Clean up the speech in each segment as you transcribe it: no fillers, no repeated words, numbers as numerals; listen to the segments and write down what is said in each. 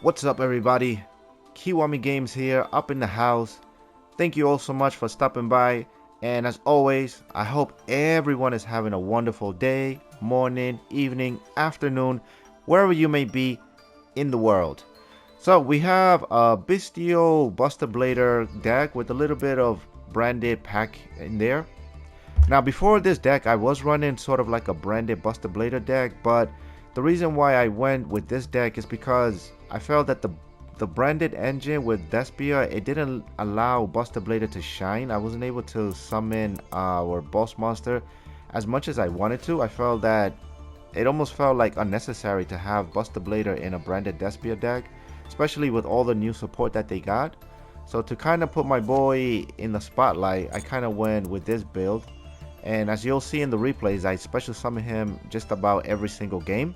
What's up, everybody? Kiwami Games here, up in the house. Thank you all so much for stopping by, and as always, I hope everyone is having a wonderful day, morning, evening, afternoon, wherever you may be in the world. So we have a Bystial Buster Blader deck with a little bit of branded pack in there. Now before this deck, I was running sort of like a branded Buster Blader deck, but the reason why I went with this deck is because I felt that the branded engine with Despia, it didn't allow Buster Blader to shine. I wasn't able to summon our boss monster as much as I wanted to. I felt that it almost felt like unnecessary to have Buster Blader in a branded Despia deck, especially with all the new support that they got. So to kind of put my boy in the spotlight, I kind of went with this build. And as you'll see in the replays, I special summon him just about every single game.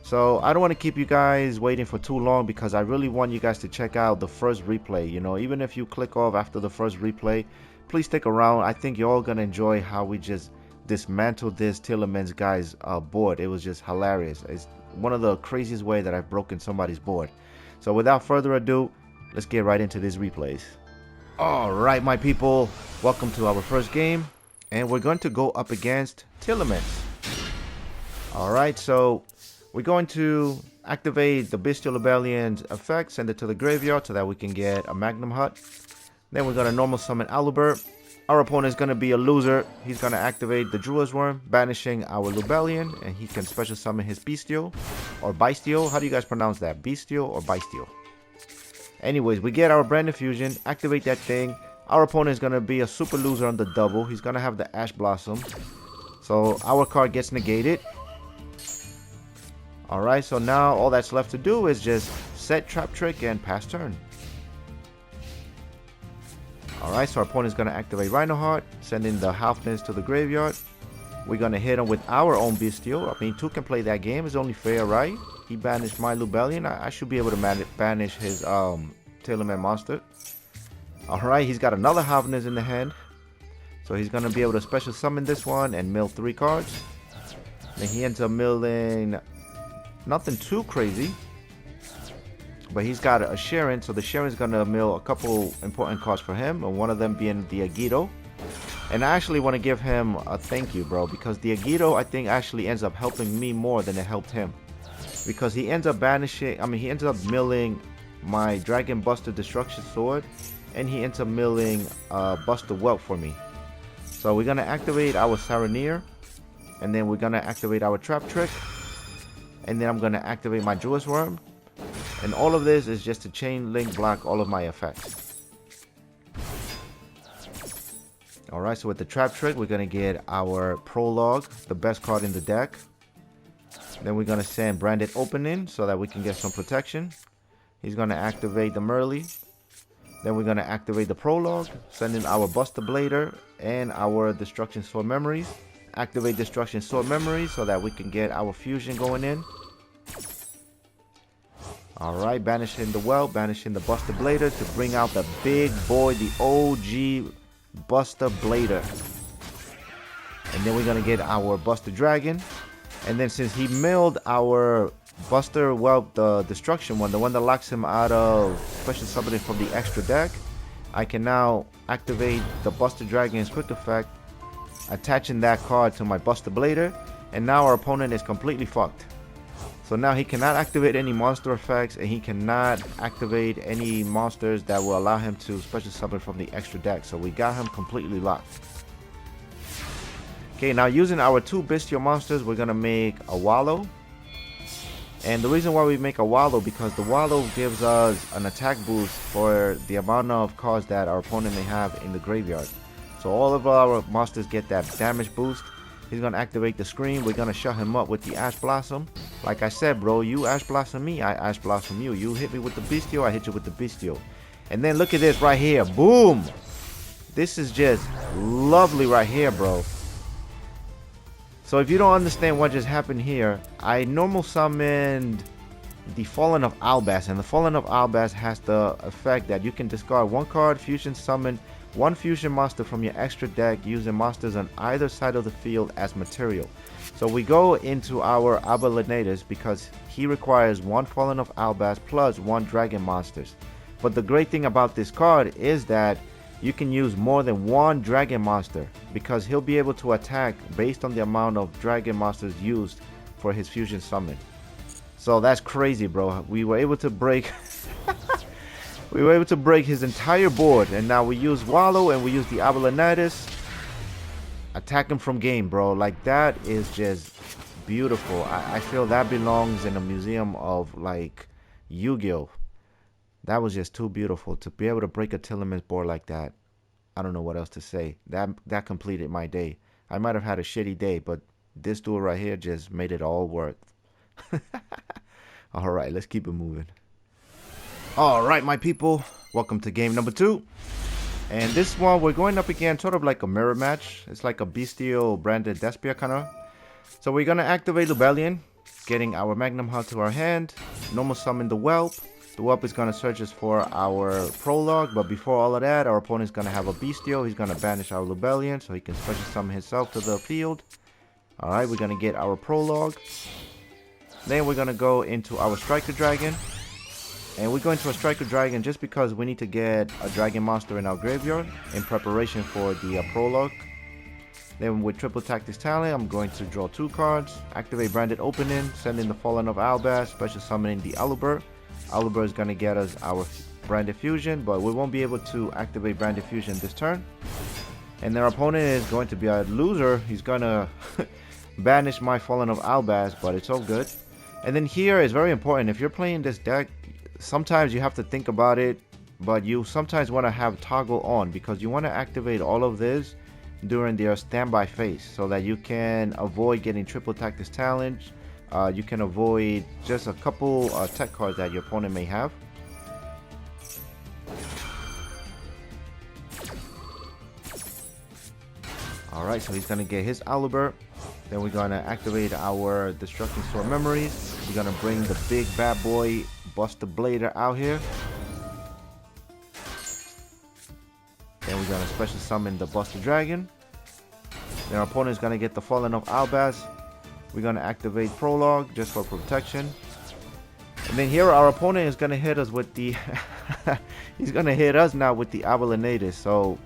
So I don't want to keep you guys waiting for too long, because I really want you guys to check out the first replay. You know, even if you click off after the first replay, please stick around. I think you're all going to enjoy how we just dismantled this Tearlaments guy's board. It was just hilarious. It's one of the craziest way that I've broken somebody's board. So without further ado, let's get right into these replays. Alright, my people, welcome to our first game. And we're going to go up against Tearlaments. Alright, so we're going to activate the Bystial Rebellion's effect, send it to the graveyard so that we can get a Magnum Hut. Then we're going to normal summon Alubert. Our opponent is going to be a loser. He's going to activate the Druid's Worm, banishing our Rebellion, and he can special summon his Bystial, or Bystial. How do you guys pronounce that? Bystial or Bystial? Anyways, we get our Branded Fusion, activate that thing. Our opponent is going to be a super loser on the double. He's going to have the Ash Blossom. So our card gets negated. Alright, so now all that's left to do is just set Trap Trick and pass turn. Alright, so our opponent is going to activate Rhinoheart, sending the Halfness to the graveyard. We're going to hit him with our own Bystial. I mean, two can play that game. It's only fair, right? He banished my Rebellion. I should be able to banish his Tearlament monster. Alright, he's got another Halfness in the hand. So he's going to be able to special summon this one and mill 3 cards. Then he ends up milling nothing too crazy, but he's got a Sharon, so the Sharon's gonna mill a couple important cards for him, and one of them being the YuGiOh. And I actually want to give him a thank you, bro, because the YuGiOh, I think, actually ends up helping me more than it helped him, because he ends up banishing, he ends up milling my Dragon Buster Destruction Sword, and he ends up milling Buster Whelp for me. So we're gonna activate our Saronir, and then we're gonna activate our Trap Trick. And then I'm going to activate my Druid's Worm. And all of this is just to chain link block all of my effects. Alright, so with the Trap Trick, we're going to get our Prologue, the best card in the deck. Then we're going to send Branded Opening so that we can get some protection. He's going to activate the Merly. Then we're going to activate the Prologue, sending our Buster Blader and our Destruction Sword Memories. Activate Destruction Sword Memory so that we can get our fusion going in. Alright, banishing the Whelp, banishing the Buster Blader to bring out the big boy, the OG Buster Blader. And then we're going to get our Buster Dragon. And then since he milled our Buster Whelp, the Destruction one, the one that locks him out of special summoning from the extra deck, I can now activate the Buster Dragon's quick effect, attaching that card to my Buster Blader, and now our opponent is completely fucked. So now he cannot activate any monster effects, and he cannot activate any monsters that will allow him to special summon from the extra deck. So we got him completely locked. Okay, now using our 2 Bystial monsters, we're gonna make a YuGiOh. And the reason why we make a YuGiOh, because the YuGiOh gives us an attack boost for the amount of cards that our opponent may have in the graveyard. So all of our monsters get that damage boost. He's going to activate the Scream. We're going to shut him up with the Ash Blossom. Like I said, bro, you Ash Blossom me, I Ash Blossom you. You hit me with the Bystial, I hit you with the Bystial. And then look at this right here. Boom! This is just lovely right here, bro. So if you don't understand what just happened here, I normal summoned the Fallen of Albaz. And the Fallen of Albaz has the effect that you can discard 1 card, fusion summon one fusion monster from your extra deck using monsters on either side of the field as material. So we go into our Abelinators because he requires one Fallen of Albaz plus one Dragon monsters. But the great thing about this card is that you can use more than one Dragon monster because he'll be able to attack based on the amount of Dragon monsters used for his fusion summon. So that's crazy, bro. We were able to break his entire board, and now we use YuGiOh and we use the Abelinators. Attack him from game, bro. Like, that is just beautiful. I feel that belongs in a museum of like YuGiOh. That was just too beautiful to be able to break a Tearlaments board like that. I don't know what else to say. That completed my day. I might have had a shitty day, but this duel right here just made it all worth. All right, let's keep it moving. All right, my people, welcome to game number 2. And this one, we're going up again, sort of like a mirror match. It's like a Bystial Branded Despia kind of. So we're going to activate Lubellion, getting our Magnum Heart to our hand. Normal summon the Whelp. The Whelp is going to search us for our Prologue. But before all of that, our opponent is going to have a Bystial. He's going to banish our Lubellion so he can special summon himself to the field. Alright, we're going to get our Prologue. Then we're going to go into our Striker Dragon. And we're going to a Striker Dragon just because we need to get a Dragon monster in our graveyard in preparation for the Prologue. Then with Triple Tactics Talent, I'm going to draw 2 cards, activate Branded Opening, send in the Fallen of Albaz, special summoning the Aluber. Aluber is going to get us our Branded Fusion, but we won't be able to activate Branded Fusion this turn. And their opponent is going to be a loser. He's going to banish my Fallen of Albaz, but it's all good. And then here is very important. If you're playing this deck, sometimes you have to think about it, but you sometimes want to have toggle on because you want to activate all of this during their standby phase so that you can avoid getting Triple Tactics Talent. You can avoid just a couple tech cards that your opponent may have. Alright, so he's going to get his Aluber. Then we're going to activate our Destruction Sword Memories. We're going to bring the big bad boy BUSTER BLADER out here. Then we're going to special summon the BUSTER Dragon. Then our opponent is going to get the Fallen of Albaz. We're going to activate Prologue just for protection. And then here our opponent is going to hit us with the... he's going to hit us now with the Abelinators. So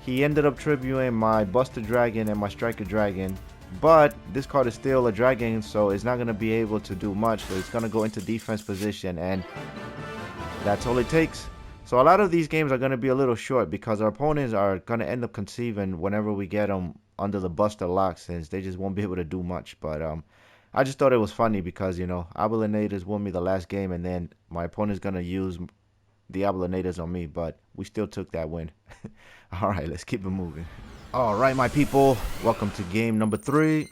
he ended up tributing my BUSTER Dragon and my Striker Dragon. But this card is still a dragon, so it's not going to be able to do much. So it's going to go into defense position, and that's all it takes. So a lot of these games are going to be a little short because our opponents are going to end up conceiving whenever we get them under the BUSTER lock, since they just won't be able to do much. But I just thought it was funny because, you know, Abelinators won me the last game, and then my opponent's going to use the Abelinators on me, but we still took that win. All right, let's keep it moving. Alright, my people, welcome to game number 3.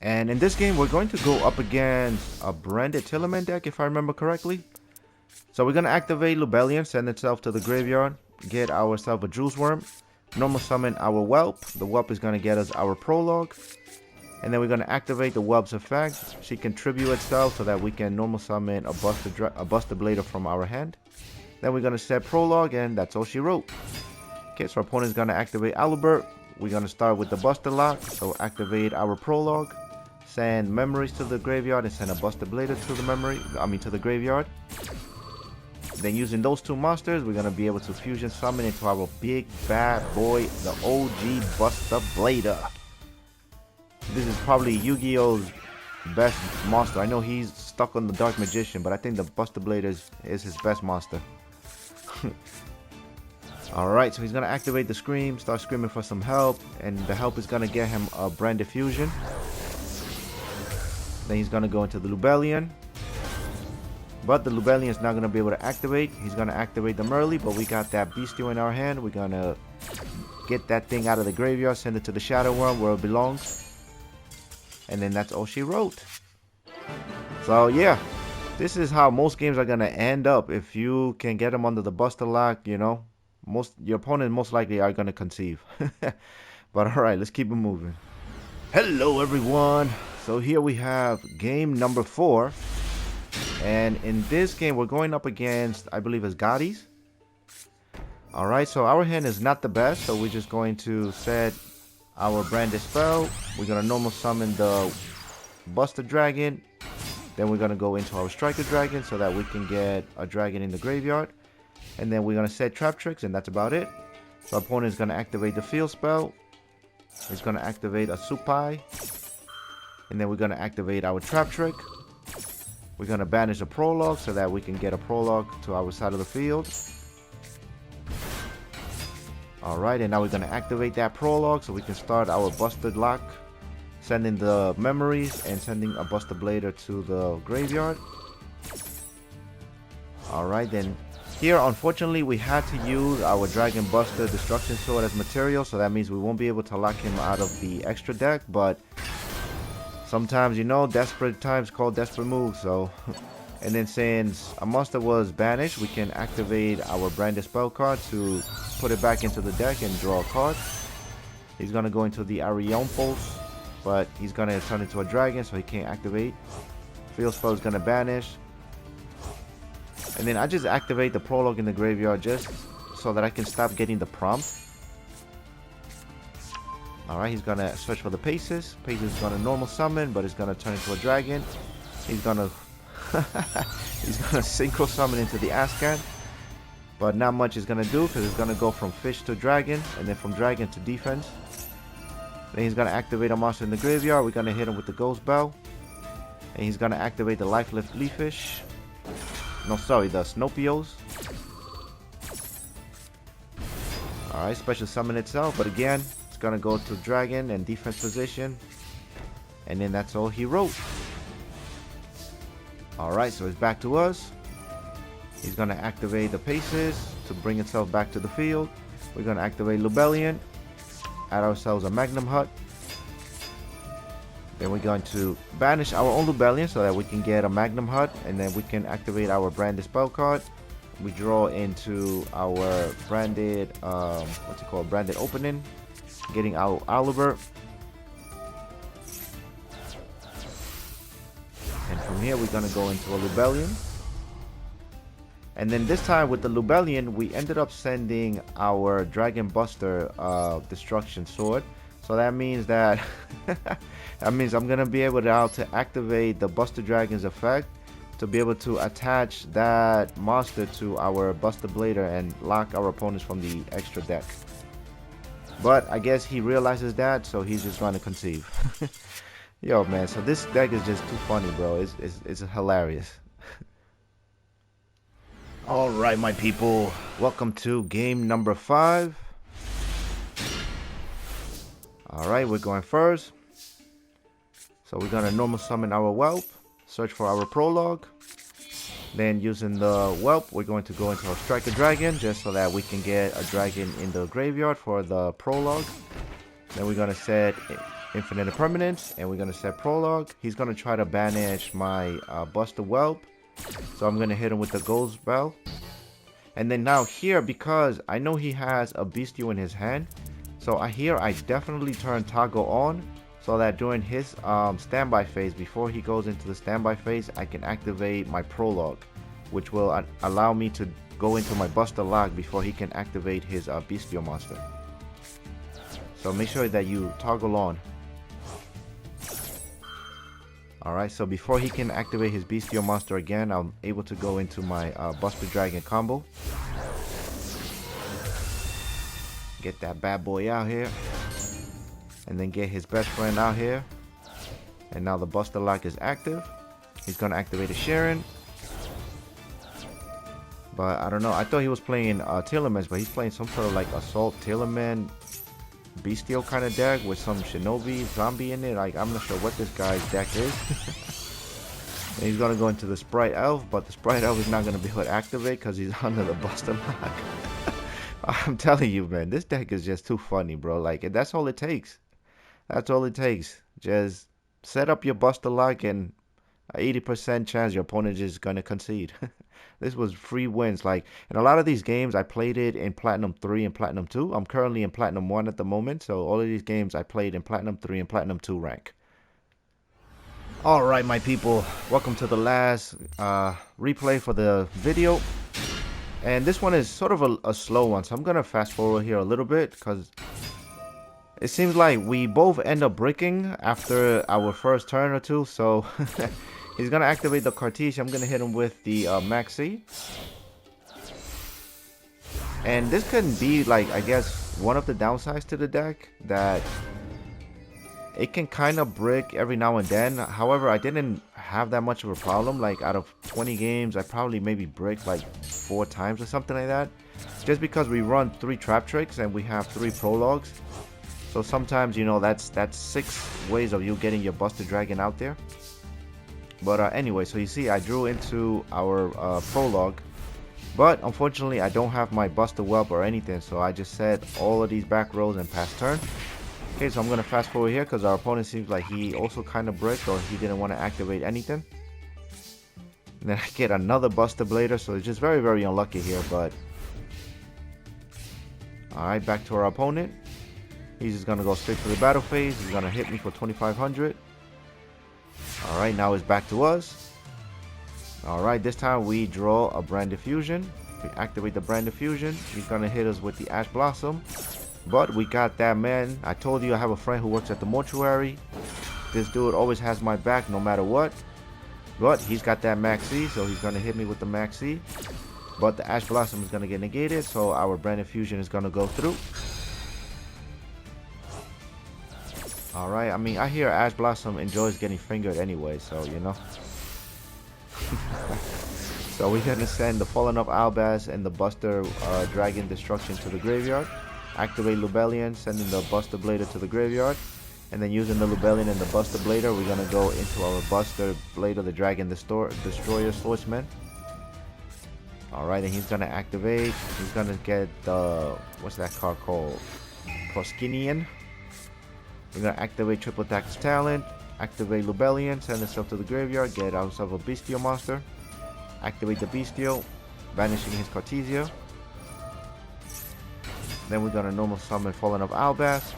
And in this game, we're going to go up against a Branded Tearlaments deck, if I remember correctly. So we're going to activate Lubellion, send itself to the graveyard, get ourselves a Juice Worm, normal summon our Whelp. The Whelp is going to get us our Prologue. And then we're going to activate the Whelp's effect. She can tribute itself so that we can normal summon a BUSTER BLADER from our hand. Then we're going to set Prologue, and that's all she wrote. Okay, so our opponent is going to activate Aluber. We're going to start with the BUSTER lock. So activate our Prologue. Send memories to the graveyard and send a BUSTER BLADER to the graveyard. Then using those 2 monsters, we're going to be able to fusion summon into our big bad boy, the OG BUSTER BLADER. This is probably YuGiOh's best monster. I know he's stuck on the Dark Magician, but I think the BUSTER BLADER is his best monster. Alright, so he's going to activate the Scream, start screaming for some help, and the help is going to get him a Branded Fusion. Then he's going to go into the Lubellion. But the Lubellion is not going to be able to activate. He's going to activate the Merly, but we got that Bystial in our hand. We're going to get that thing out of the graveyard, send it to the Shadow Worm where it belongs. And then that's all she wrote. So yeah, this is how most games are going to end up. If you can get them under the BUSTER lock, you know, your opponent most likely are going to conceive. But alright, let's keep it moving. Hello everyone. So here we have game number 4. And in this game we're going up against, I believe it's Ghoti's. Alright, so our hand is not the best, so we're just going to set our branded spell. We're going to normal summon the Buster Dragon. Then we're going to go into our Striker Dragon so that we can get a dragon in the graveyard. And then we're going to set Trap Tricks, and that's about it. So our opponent is going to activate the Field Spell. He's going to activate a Supai. And then we're going to activate our Trap Trick. We're going to banish a Prologue so that we can get a Prologue to our side of the field. Alright, and now we're going to activate that Prologue so we can start our Busted Lock. Sending the memories and sending a Buster Blader to the graveyard. Alright, then here unfortunately we had to use our Dragon Buster Destruction Sword as material, so that means we won't be able to lock him out of the extra deck, but sometimes, you know, desperate times call desperate moves. So and then since a monster was banished, we can activate our Branded Spell card to put it back into the deck and draw a card. He's gonna go into the Arion Pulse, but he's gonna turn into a dragon, so he can't activate. Field Spell is gonna banish. And then I just activate the Prologue in the graveyard just so that I can stop getting the prompt. Alright, he's gonna search for the Paces. Paces is gonna normal summon, but it's gonna turn into a dragon. He's gonna he's gonna synchro summon into the Ascan. But not much is gonna do because it's gonna go from fish to dragon, and then from dragon to defense. Then he's gonna activate a monster in the graveyard. We're gonna hit him with the Ghost Bell. And he's gonna activate the Life Lift Leafish. No, sorry, the Snopios. Alright, special summon itself, but again, it's gonna go to dragon and defense position. And then that's all he wrote. Alright, so it's back to us. He's gonna activate the Paces to bring itself back to the field. We're gonna activate Lubellion. Add ourselves a Magnum Hut. Then we're going to banish our own Lubellion so that we can get a Magnum Hut, and then we can activate our Branded Spell card. We draw into our branded, what's it called, branded opening, getting our Oliver. And from here we're gonna go into a Lubellion. And then this time with the Lubellion, we ended up sending our Dragon Buster Destruction Sword. So that means that I'm gonna be able to activate the Buster Dragon's effect to be able to attach that monster to our Buster Blader and lock our opponents from the extra deck. But I guess he realizes that, so he's just gonna conceive. Yo, man, so this deck is just too funny, bro. It's hilarious. Alright, my people, welcome to game number 5. Alright, we're going first. So we're gonna normal summon our Whelp, search for our Prologue. Then using the Whelp, we're going to go into our Striker Dragon just so that we can get a dragon in the graveyard for the Prologue. Then we're gonna set Infinite Impermanence, and we're gonna set Prologue. He's gonna try to banish my Buster Whelp, so I'm gonna hit him with the Ghost Bell. And then now here, because I know he has a Bystial in his hand, so here I definitely turn Toggle on so that during his standby phase, before he goes into the standby phase, I can activate my Prologue, which will allow me to go into my Buster Lock before he can activate his Bystial monster. So make sure that you toggle on. Alright, so before he can activate his Bystial monster again, I'm able to go into my Buster Dragon combo. Get that bad boy out here. And then get his best friend out here. And now the Buster Lock is active. He's going to activate a Sharon. But I don't know. I thought he was playing Tearlaments, but he's playing some sort of like Assault Tearlament Bystial kind of deck with some Shinobi zombie in it. Like, I'm not sure what this guy's deck is. And he's going to go into the Sprite Elf, but the Sprite Elf is not going to be able to activate because he's under the Buster Lock. I'm telling you, man, this deck is just too funny, bro. Like, that's all it takes. That's all it takes. Just set up your Buster Lock and 80% chance your opponent is going to concede. This was free wins. Like, in a lot of these games, I played it in Platinum 3 and Platinum 2. I'm currently in Platinum 1 at the moment. So all of these games I played in Platinum 3 and Platinum 2 rank. Alright, my people. Welcome to the last replay for the video. And this one is sort of a slow one, so I'm gonna fast forward here a little bit because it seems like we both end up bricking after our first turn or two. So he's gonna activate the Cartesian. I'm gonna hit him with the Maxi. And this can be like, I guess, one of the downsides to the deck, that it can kind of brick every now and then. However, I didn't have that much of a problem. Like out of 20 games, I probably maybe bricked like 4 times or something like that. Just because we run 3 trap tricks and we have 3 prologues. So sometimes, you know, that's 6 ways of you getting your Buster Dragon out there. But anyway, so you see I drew into our prologue. But unfortunately, I don't have my Buster Whelp or anything. So I just set all of these back rows and pass turn. Okay, so I'm going to fast forward here because our opponent seems like he also kind of bricked, or he didn't want to activate anything. And then I get another Buster Blader, so it's just very, very unlucky here. But alright, back to our opponent. He's just going to go straight to the battle phase. He's going to hit me for 2,500. Alright, now it's back to us. Alright, this time we draw a Branded Fusion. We activate the Branded Fusion. He's going to hit us with the Ash Blossom. But we got that man. I told you I have a friend who works at the mortuary. This dude always has my back no matter what. But he's got that Maxi, so he's going to hit me with the Maxi. But the Ash Blossom is going to get negated, so our Branded Fusion is going to go through. Alright, I mean, I hear Ash Blossom enjoys getting fingered anyway, so you know. So we're going to send the Fallen Up Albaz and the Buster Dragon Destruction to the graveyard. Activate Lubellion, sending the Buster Blader to the graveyard. And then using the Lubellion and the Buster Blader, we're going to go into our Buster Blader, the Dragon Destroyer Swordsman. Alright, and he's going to activate. He's going to get the, what's that card called? Proskinian. We're going to activate Triple Attack's Talent. Activate Lubellion, send himself to the graveyard, get ourselves a Bystial monster. Activate the Bystial, banishing his Cartesia. Then we're going to normal summon Fallen of Albaz.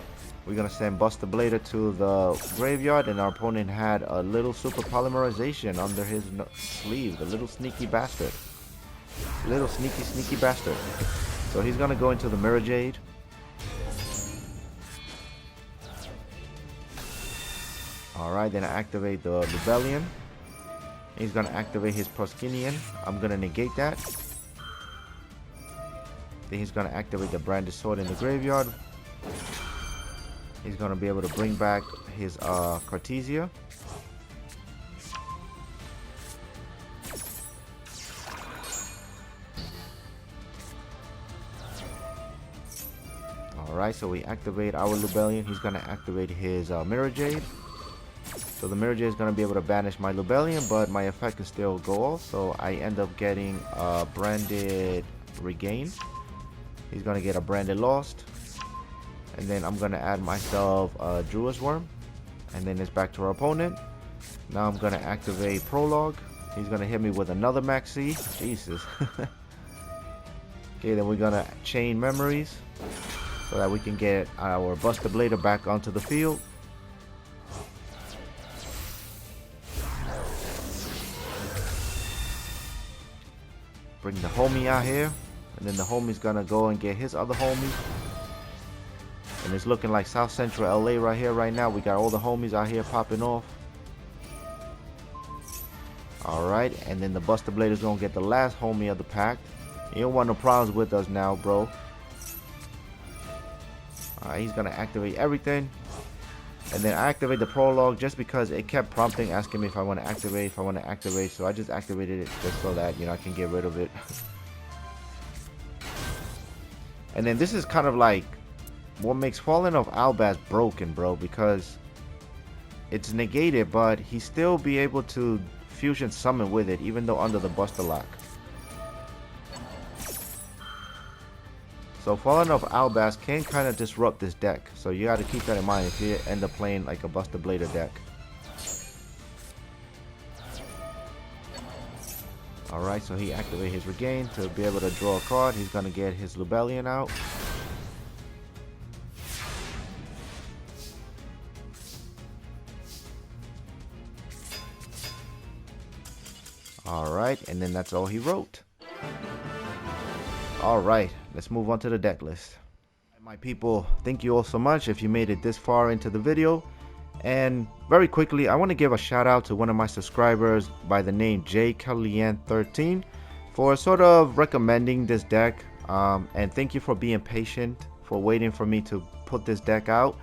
We're going to send Buster Blader to the graveyard, and our opponent had a little super polymerization under his sleeve, the little sneaky bastard. Little sneaky bastard. So he's going to go into the Mirror Jade. Alright, then I activate the Lubellion. He's going to activate his Proskinian. I'm going to negate that. Then he's going to activate the Branded Sword in the graveyard. He's going to be able to bring back his Cartesia. Alright, so we activate our Lubellion. He's going to activate his Mirror Jade. So the Mirror Jade is going to be able to banish my Lubellion, but my effect can still go off. So I end up getting a Branded Regain. He's going to get a Branded Lost. And then I'm going to add myself a Druid's Worm. And then it's back to our opponent. Now I'm going to activate Prologue. He's going to hit me with another Maxi. Jesus. Okay, then we're going to chain Memories so that we can get our Buster Blader back onto the field. Bring the homie out here, and then the homie's gonna go and get his other homie. And it's looking like South Central LA right here, right now. We got all the homies out here popping off. Alright, and then the Buster Blader is gonna get the last homie of the pack. You don't want no problems with us now, bro. Alright, he's gonna activate everything. And then I activate the Prologue just because it kept prompting, asking me if I want to activate, so I just activated it just so that, you know, I can get rid of it. And then this is kind of like what makes Fallen of Albaz broken, bro, because it's negated, but he still be able to fusion summon with it, even though under the Buster Lock. So Fallen of Albaz can kind of disrupt this deck, so you got to keep that in mind if you end up playing like a Buster Blader deck. Alright, so he activated his Regain to be able to draw a card. He's going to get his Lubellion out. Alright, and then that's all he wrote. Alright, let's move on to the deck list. My people, thank you all so much if you made it this far into the video. And very quickly, I want to give a shout out to one of my subscribers by the name JKellyAnn13 for sort of recommending this deck. And thank you for being patient, for waiting for me to put this deck out.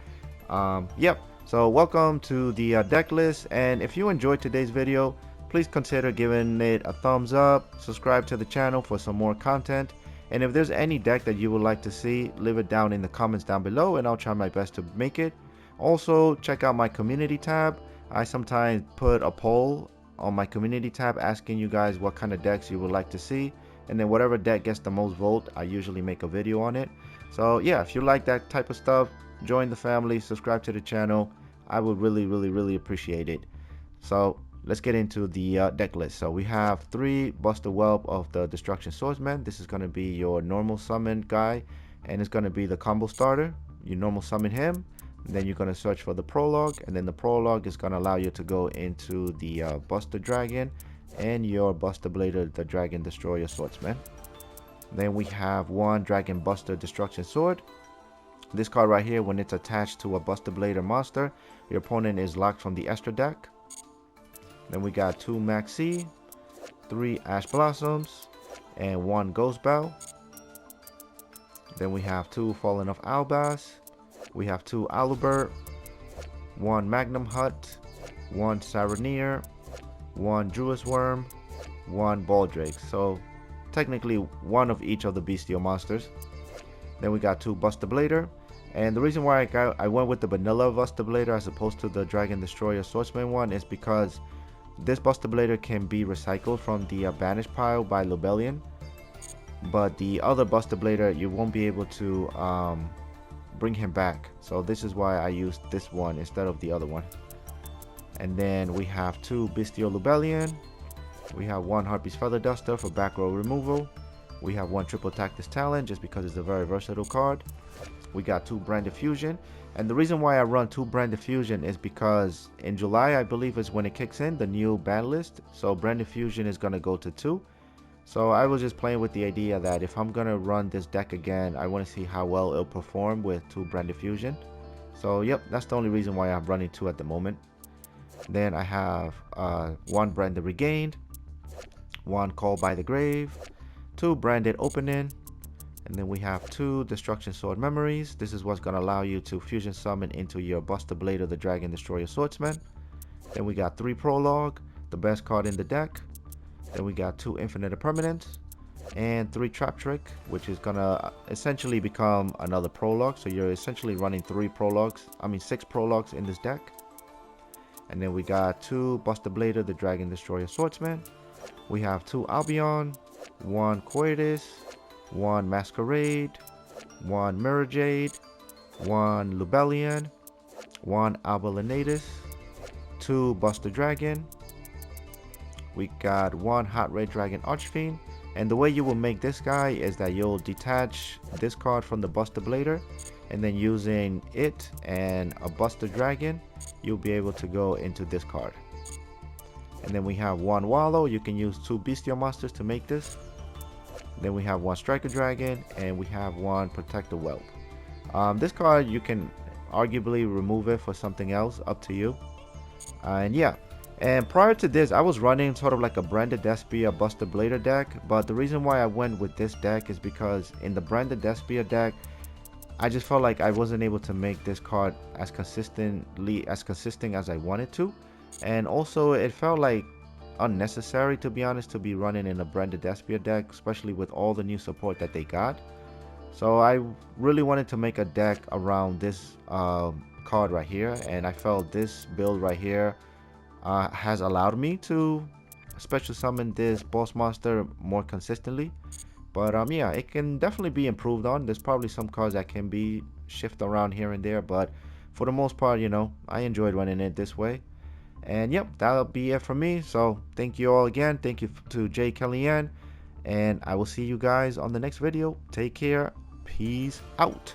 Yep, so welcome to the deck list. And if you enjoyed today's video, please consider giving it a thumbs up, subscribe to the channel for some more content. And if there's any deck that you would like to see, leave it down in the comments down below and I'll try my best to make it. Also, check out my community tab. I sometimes put a poll on my community tab asking you guys what kind of decks you would like to see. And then whatever deck gets the most vote, I usually make a video on it. So yeah, if you like that type of stuff, join the family, subscribe to the channel. I would really appreciate it. So let's get into the deck list. So we have 3 Buster Whelp of the Destruction Swordsman. This is going to be your normal summon guy, and it's going to be the combo starter. You normal summon him, and then you're going to search for the prologue, and then the prologue is going to allow you to go into the Buster Dragon and your Buster Blader, the Dragon Destroyer Swordsman. Then we have 1 Dragon Buster Destruction Sword. This card right here, when it's attached to a Buster Blader monster, your opponent is locked from the extra deck. Then we got 2 Maxi, 3 Ash Blossoms, and 1 Ghost Bell. Then we have 2 Fallen of Albas. We have 2 Alubert, 1 Magnum Hut, 1 Saronir, 1 Druid's Worm, 1 Baldrake. So technically 1 of each of the Bystial monsters. Then we got 2 Buster Blader. And the reason why I went with the vanilla Buster Blader as opposed to the Dragon Destroyer Swordsman one is because this Buster Blader can be recycled from the banish pile by Lubellion, but the other Buster Blader you won't be able to bring him back. So this is why I used this one instead of the other one. And then we have 2 Bystial Lubellion. We have 1 Harpy's Feather Duster for back row removal. We have 1 Triple Tactus Talent just because it's a very versatile card. We got 2 Branded Fusion. And the reason why I run 2 Branded Fusion is because in July, I believe, is when it kicks in, the new ban list. So Branded Fusion is going to go to 2. So I was just playing with the idea that if I'm going to run this deck again, I want to see how well it'll perform with 2 Branded Fusion. So yep, that's the only reason why I'm running 2 at the moment. Then I have 1 Branded Regained, 1 Call by the Grave, 2 Branded Opening, and then we have 2 Destruction Sword Memories. This is what's going to allow you to fusion summon into your Buster Blader, the Dragon Destroyer Swordsman. Then we got 3 Prologue, the best card in the deck. Then we got 2 Infinite Permanents and 3 Trap Trick, which is going to essentially become another Prologue. So you're essentially running 6 Prologues in this deck. And then we got 2 Buster Blader, the Dragon Destroyer Swordsman. We have 2 Albion, 1 Coitus, 1 Masquerade, 1 Mirror Jade, 1 Lubellion, 1 Albalinatus, 2 Buster Dragon. We got 1 Hot Red Dragon Archfiend. And the way you will make this guy is that you'll detach this card from the Buster Blader, and then using it and a Buster Dragon, you'll be able to go into this card. And then we have 1 Wallow. You can use 2 Bystial monsters to make this. Then we have 1 Striker Dragon, and we have 1 Protector Whelp. This card, you can arguably remove it for something else, up to you. And yeah, and prior to this, I was running sort of like a Branded Despia Buster Blader deck, but the reason why I went with this deck is because in the Branded Despia deck, I just felt like I wasn't able to make this card as consistent as I wanted to. And also it felt like unnecessary, to be honest, to be running in a Branded Despia deck, especially with all the new support that they got. So I really wanted to make a deck around this card right here, and I felt this build right here has allowed me to special summon this boss monster more consistently. But yeah, it can definitely be improved on. There's probably some cards that can be shifted around here and there, but for the most part, you know, I enjoyed running it this way. And yep, that'll be it for me. So thank you all again. Thank you to JKellyAnn, and I will see you guys on the next video. Take care. Peace out.